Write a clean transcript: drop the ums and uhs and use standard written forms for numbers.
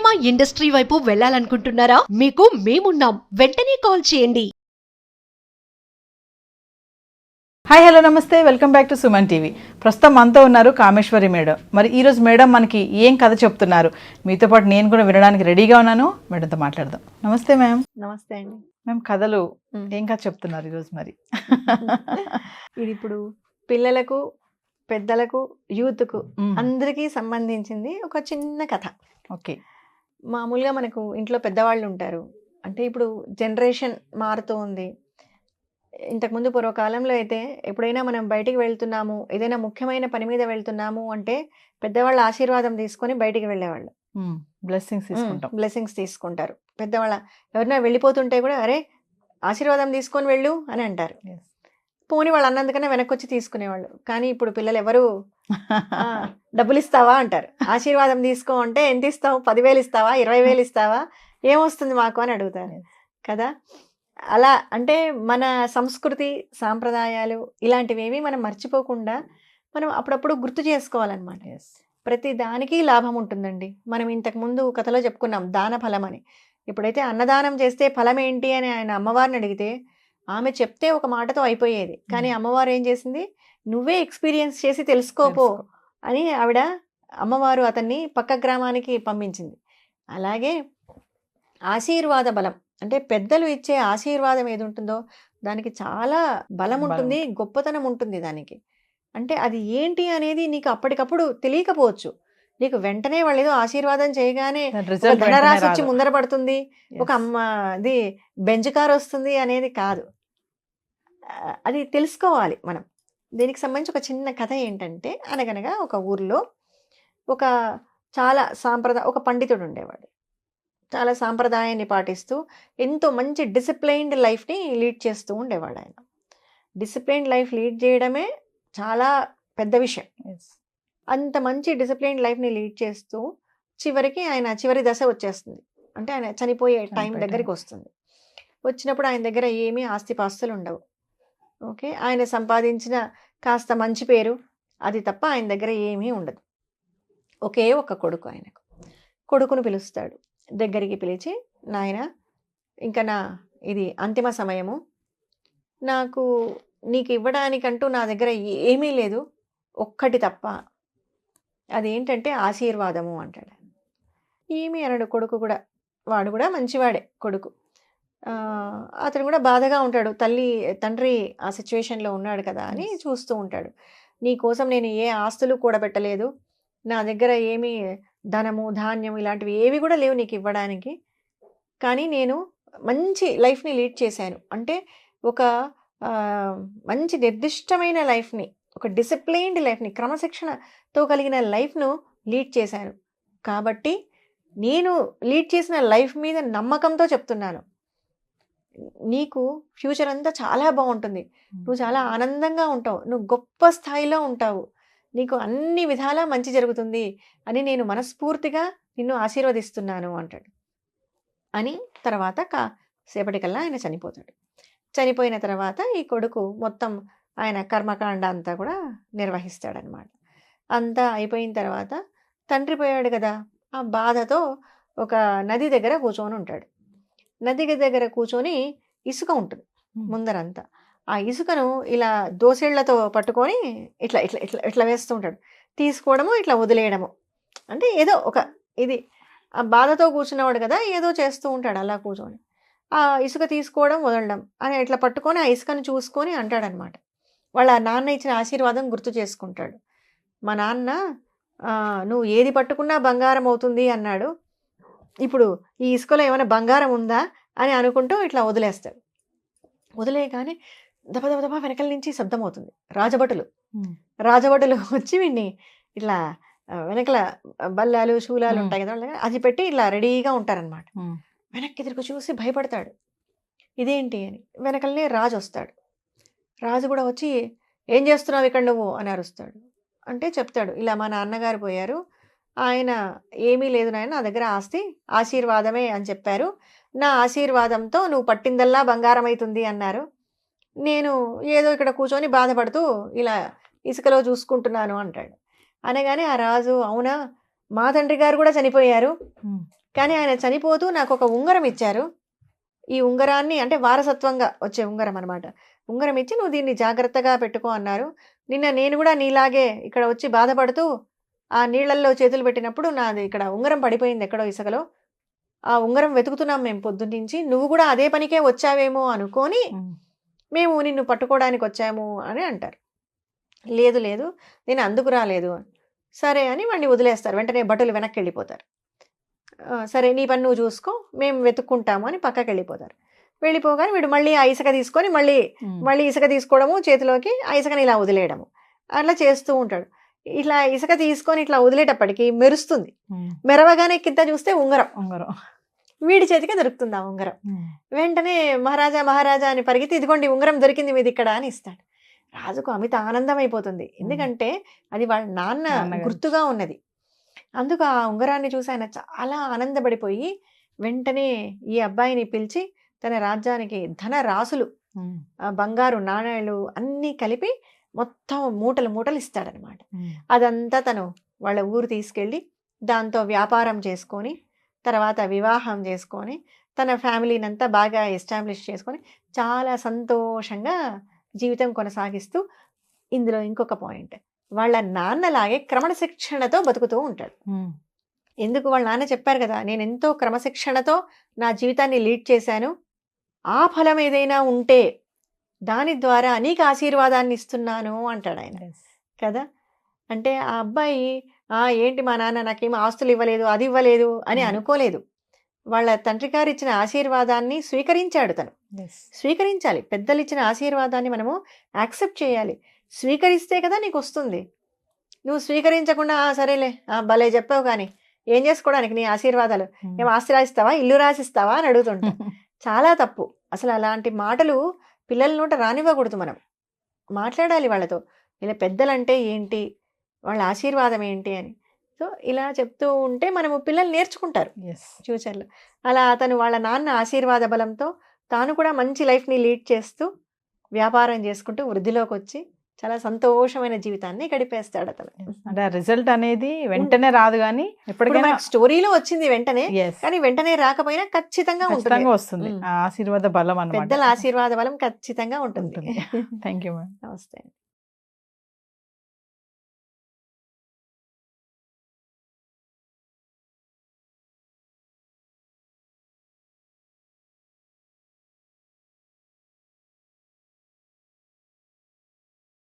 Cinema industry వైపు వెళ్ళాలనుకుంటున్నారా? మీకు మేమున్నాం. వెంటనే కాల్ చేయండి. హాయ్ హలో నమస్తే, welcome back to Suman TV. ప్రస్తుతం మనతో ఉన్నారు కామేశ్వరి మేడం. మరి ఈరోజు మేడం మనకి ఏం కథ చెప్తున్నారు, మీతో పాటు నేను కూడా వినడానికి రెడీగా ఉన్నాను. మేడంతో మాట్లాడదాం. నమస్తే మ్యామ్. నమస్తే అండి. మ్యామ్, కథలు ఏం కథ చెప్తున్నారు ఈరోజు మరి? ఇది ఇప్పుడు పిల్లలకు, పెద్దలకు, యూత్కు అందరికీ సంబంధించింది ఒక చిన్న కథ. ఓకే. మామూలుగా మనకు ఇంట్లో పెద్దవాళ్ళు ఉంటారు. అంటే ఇప్పుడు జనరేషన్ మారుతూ ఉంది. ఇంతకుముందు పూర్వకాలంలో అయితే ఎప్పుడైనా మనం బయటికి వెళ్తున్నాము, ఏదైనా ముఖ్యమైన పని మీద వెళ్తున్నాము అంటే పెద్దవాళ్ళ ఆశీర్వాదం తీసుకొని బయటికి వెళ్ళేవాళ్ళు. బ్లెస్సింగ్స్ తీసుకుంటారు పెద్దవాళ్ళ. ఎవరైనా వెళ్ళిపోతుంటే కూడా అరే ఆశీర్వాదం తీసుకొని వెళ్ళు అని అంటారు. పోని వాళ్ళు అన్నందుకనే వెనక్కి వచ్చి తీసుకునేవాళ్ళు. కానీ ఇప్పుడు పిల్లలు ఎవరు డబ్బులు ఇస్తావా అంటారు. ఆశీర్వాదం తీసుకో అంటే ఎంత ఇస్తావు, 10,000 ఇస్తావా, 20,000 ఇస్తావా, ఏమొస్తుంది మాకు అని అడుగుతారు కదా. అలా అంటే మన సంస్కృతి సాంప్రదాయాలు ఇలాంటివేవి మనం మర్చిపోకుండా మనం అప్పుడప్పుడు గుర్తు చేసుకోవాలన్నమాట. ప్రతి దానికి లాభం ఉంటుందండి. మనం ఇంతకుముందు కథలో చెప్పుకున్నాం దాన ఫలం అని. ఇప్పుడైతే అన్నదానం చేస్తే ఫలం ఏంటి అని ఆయన అమ్మవారిని అడిగితే ఆమె చెప్తే ఒక మాటతో అయిపోయేది. కానీ అమ్మవారు ఏం చేసింది, నువ్వే ఎక్స్పీరియన్స్ చేసి తెలుసుకోపో అని ఆవిడ అమ్మవారు అతన్ని పక్క గ్రామానికి పంపించింది. అలాగే ఆశీర్వాద బలం అంటే పెద్దలు ఇచ్చే ఆశీర్వాదం ఏది ఉంటుందో దానికి చాలా బలం ఉంటుంది, గొప్పతనం ఉంటుంది దానికి. అంటే అది ఏంటి అనేది నీకు అప్పటికప్పుడు తెలియకపోవచ్చు. నీకు వెంటనే వాళ్ళు ఏదో ఆశీర్వాదం చేయగానే ధనరాశి వచ్చి ముందర పడుతుంది, ఒక అది బెంచ్ కార్ వస్తుంది అనేది కాదు. అది తెలుసుకోవాలి మనం. దీనికి సంబంధించి ఒక చిన్న కథ ఏంటంటే, అనగనగా ఒక ఊర్లో ఒక చాలా ఒక పండితుడు ఉండేవాడు. చాలా సాంప్రదాయాన్ని పాటిస్తూ ఎంతో మంచి డిసిప్లైన్డ్ లైఫ్ని లీడ్ చేస్తూ ఉండేవాడు ఆయన. డిసిప్లైన్డ్ లైఫ్ లీడ్ చేయడమే చాలా పెద్ద విషయం. అంత మంచి డిసిప్లైన్డ్ లైఫ్ని లీడ్ చేస్తూ చివరికి ఆయన చివరి దశ వచ్చేస్తుంది. అంటే ఆయన చనిపోయే టైం దగ్గరికి వస్తుంది. వచ్చినప్పుడు ఆయన దగ్గర ఏమీ ఆస్తిపాస్తులు ఉండవు. ఓకే, ఆయన సంపాదించిన కాస్త మంచి పేరు అది తప్ప ఆయన దగ్గర ఏమీ ఉండదు. ఒకే ఒక కొడుకు. ఆయనకు కొడుకును పిలుస్తాడు, దగ్గరికి పిలిచి, నాయన ఇంకా ఇది అంతిమ సమయము, నీకు ఇవ్వడానికంటూ నా దగ్గర ఏమీ లేదు, ఒక్కటి తప్ప, అదేంటంటే ఆశీర్వాదము అంటాడు. ఏమీ అనడు కొడుకు కూడా. వాడు కూడా మంచివాడే కొడుకు. అతను కూడా బాధగా ఉంటాడు. తండ్రి ఆ సిచ్యువేషన్లో ఉన్నాడు కదా అని చూస్తూ ఉంటాడు. నీ కోసం నేను ఏ ఆస్తులు కూడబెట్టలేదు, నా దగ్గర ఏమీ ధనము ధాన్యం ఇలాంటివి ఏవి కూడా లేవు నీకు ఇవ్వడానికి. కానీ నేను మంచి లైఫ్ని లీడ్ చేశాను. అంటే ఒక మంచి నిర్దిష్టమైన లైఫ్ని, ఒక డిసిప్లైన్డ్ లైఫ్ని, క్రమశిక్షణతో కలిగిన లైఫ్ను లీడ్ చేశాను. కాబట్టి నేను లీడ్ చేసిన లైఫ్ మీద నమ్మకంతో చెప్తున్నాను, నీకు ఫ్యూచర్ అంతా చాలా బాగుంటుంది, నువ్వు చాలా ఆనందంగా ఉంటావు, నువ్వు గొప్ప స్థాయిలో ఉంటావు, నీకు అన్ని విధాలా మంచి జరుగుతుంది అని నేను మనస్ఫూర్తిగా నిన్ను ఆశీర్వదిస్తున్నాను అంటాడు. అని తర్వాత సేపటికల్లా ఆయన చనిపోతాడు. చనిపోయిన తర్వాత ఈ కొడుకు మొత్తం ఆయన కర్మకాండ అంతా కూడా నిర్వహిస్తాడనమాట. అంతా అయిపోయిన తర్వాత తండ్రి పోయాడు కదా, ఆ బాధతో ఒక నది దగ్గర కూర్చొని ఉంటాడు. నది దగ్గర కూర్చొని ఇసుక ఉంటుంది ముందరంతా. ఆ ఇసుకను ఇలా దోసెళ్లతో పట్టుకొని ఇట్లా ఇట్లా ఇట్లా ఇట్లా వేస్తూ ఉంటాడు. తీసుకోవడము, ఇట్లా వదిలేయడము. అంటే ఏదో ఒక ఇది ఆ బాధతో కూర్చున్నవాడు కదా, ఏదో చేస్తూ ఉంటాడు అలా కూర్చొని. ఆ ఇసుక తీసుకోవడం వదలడం అని ఇట్లా పట్టుకొని ఆ ఇసుకను చూసుకొని అంటాడనమాట. వాళ్ళ నాన్న ఇచ్చిన ఆశీర్వాదం గుర్తు చేసుకుంటాడు. మా నాన్న నువ్వు ఏది పట్టుకున్నా బంగారం అవుతుంది అన్నాడు, ఇప్పుడు ఈ ఇసుకలో ఏమైనా బంగారం ఉందా అని అనుకుంటూ ఇట్లా వదిలేస్తాడు. వదిలేయగానే దబదబదబా వెనకల నుంచి శబ్దం అవుతుంది. రాజభటులు వచ్చి వీడిని ఇట్లా వెనకల బల్లాలు శూలాలు ఉంటాయి కదా, అది పెట్టి ఇట్లా రెడీగా ఉంటారనమాట. వెనక్కి తిరిగి చూసి భయపడతాడు, ఇదేంటి అని. వెనకలనే రాజు వస్తాడు. రాజు కూడా వచ్చి, ఏం చేస్తున్నావు ఇక్కడ నువ్వు అని అరుస్తాడు. అంటే చెప్తాడు, ఇలా మా నాన్నగారు పోయారు, ఆయన ఏమీ లేదు నాయన, నా దగ్గర ఆస్తి ఆశీర్వాదమే అని చెప్పారు, నా ఆశీర్వాదంతో నువ్వు పట్టిందల్లా బంగారం అవుతుంది అన్నారు, నేను ఏదో ఇక్కడ కూర్చొని బాధపడుతూ ఇలా ఇసుకలో చూసుకుంటున్నాను అంటాడు. అనగానే ఆ రాజు, అవునా, మా తండ్రి గారు కూడా చనిపోయారు, కానీ ఆయన చనిపోతూ నాకు ఒక ఉంగరం ఇచ్చారు. ఈ ఉంగరాన్ని అంటే వారసత్వంగా వచ్చే ఉంగరం అనమాట. ఉంగరం ఇచ్చి నువ్వు దీన్ని జాగ్రత్తగా పెట్టుకో అన్నారు. నిన్న నేను కూడా నీలాగే ఇక్కడ వచ్చి బాధపడుతూ ఆ నీళ్ళల్లో చేతులు పెట్టినప్పుడు నాది ఇక్కడ ఉంగరం పడిపోయింది ఎక్కడో ఇసుకలో. ఆ ఉంగరం వెతుకుతున్నాం మేము పొద్దున్నుంచి. నువ్వు కూడా అదే పనికే వచ్చావేమో అనుకొని మేము నిన్ను పట్టుకోవడానికి వచ్చాము అని అంటారు. లేదు లేదు నేను అందుకు రాలేదు. సరే అని వాడిని వదిలేస్తారు. వెంటనే భటులు వెనక్కి వెళ్ళిపోతారు. సరే నీ పని నువ్వు చూసుకో, మేము వెతుక్కుంటాము అని పక్కకి వెళ్ళిపోతారు. వెళ్ళిపోగానే వీడు మళ్ళీ ఆ ఇసుక తీసుకొని మళ్ళీ ఇసుక తీసుకోవడము, చేతిలోకి ఆ ఇసుకని ఇలా వదిలేయడము అట్లా చేస్తూ ఉంటాడు. ఇట్లా ఇసుక తీసుకొని ఇట్లా వదిలేటప్పటికి మెరుస్తుంది. మెరవగానే కింద చూస్తే ఉంగరం వీడి చేతికి దొరుకుతుంది ఆ ఉంగరం. వెంటనే మహారాజా అని పరిగెత్తి ఇదిగోండి ఉంగరం దొరికింది మీది ఇక్కడ అని ఇస్తాడు. రాజుకు అమిత ఆనందం అయిపోతుంది. ఎందుకంటే అది వాళ్ళ నాన్న గుర్తుగా ఉన్నది. అందుకు ఆ ఉంగరాన్ని చూసి ఆయన చాలా ఆనందపడిపోయి వెంటనే ఈ అబ్బాయిని పిలిచి తన రాజ్యానికి ధన రాసులు, బంగారు నాణేలు అన్నీ కలిపి మొత్తం మూటలు ఇస్తాడనమాట. అదంతా తను వాళ్ళ ఊరు తీసుకెళ్ళి దాంతో వ్యాపారం చేసుకొని తర్వాత వివాహం చేసుకొని తన ఫ్యామిలీని అంతా బాగా ఎస్టాబ్లిష్ చేసుకొని చాలా సంతోషంగా జీవితం కొనసాగిస్తూ, ఇందులో ఇంకొక పాయింట్, వాళ్ళ నాన్నలాగే క్రమశిక్షణతో బతుకుతూ ఉంటాడు. ఎందుకు వాళ్ళ నాన్న చెప్పారు కదా, నేను ఎంతో క్రమశిక్షణతో నా జీవితాన్ని లీడ్ చేశాను, ఆ ఫలం ఏదైనా ఉంటే దాని ద్వారా నీకు ఆశీర్వాదాన్ని ఇస్తున్నాను అంటాడు ఆయన కదా. అంటే ఆ అబ్బాయి ఏంటి మా నాన్న నాకేం ఆస్తులు ఇవ్వలేదు, అది ఇవ్వలేదు అని అనుకోలేదు. వాళ్ళ తండ్రి గారు ఇచ్చిన ఆశీర్వాదాన్ని స్వీకరించాడు. తను స్వీకరించాలి. పెద్దలు ఇచ్చిన ఆశీర్వాదాన్ని మనము యాక్సెప్ట్ చేయాలి. స్వీకరిస్తే కదా నీకు వస్తుంది. నువ్వు స్వీకరించకుండా సరేలే భలే చెప్పావు కానీ ఏం చేసుకోవడానికి నీ ఆశీర్వాదాలు, ఏం ఆస్తి రాసిస్తావా, ఇల్లు రాసిస్తావా అని అడుగుతుంటా. చాలా తప్పు. అసలు అలాంటి మాటలు పిల్లల నోట రానివ్వకూడదు. మనం మాట్లాడాలి వాళ్ళతో, ఇలా పెద్దలంటే ఏంటి, వాళ్ళ ఆశీర్వాదం ఏంటి అని. సో ఇలా చెప్తూ ఉంటే మనము పిల్లలు నేర్చుకుంటారు ఫ్యూచర్లో. అలా అతను వాళ్ళ నాన్న ఆశీర్వాద బలంతో తాను కూడా మంచి లైఫ్ని లీడ్ చేస్తూ వ్యాపారం చేసుకుంటూ వృద్ధిలోకి వచ్చి చాలా సంతోషమైన జీవితాన్ని గడిపేస్తాడు అతను. అంటే రిజల్ట్ అనేది వెంటనే రాదు, కానీ ఎప్పటికైనా స్టోరీలో వచ్చింది వెంటనే, కానీ వెంటనే రాకపోయినా ఖచ్చితంగా వస్తుంది. ఆశీర్వాద బలం అన్నమాట. పెద్దల ఆశీర్వాద బలం ఖచ్చితంగా ఉంటుంది. Thank you madam. నమస్తే.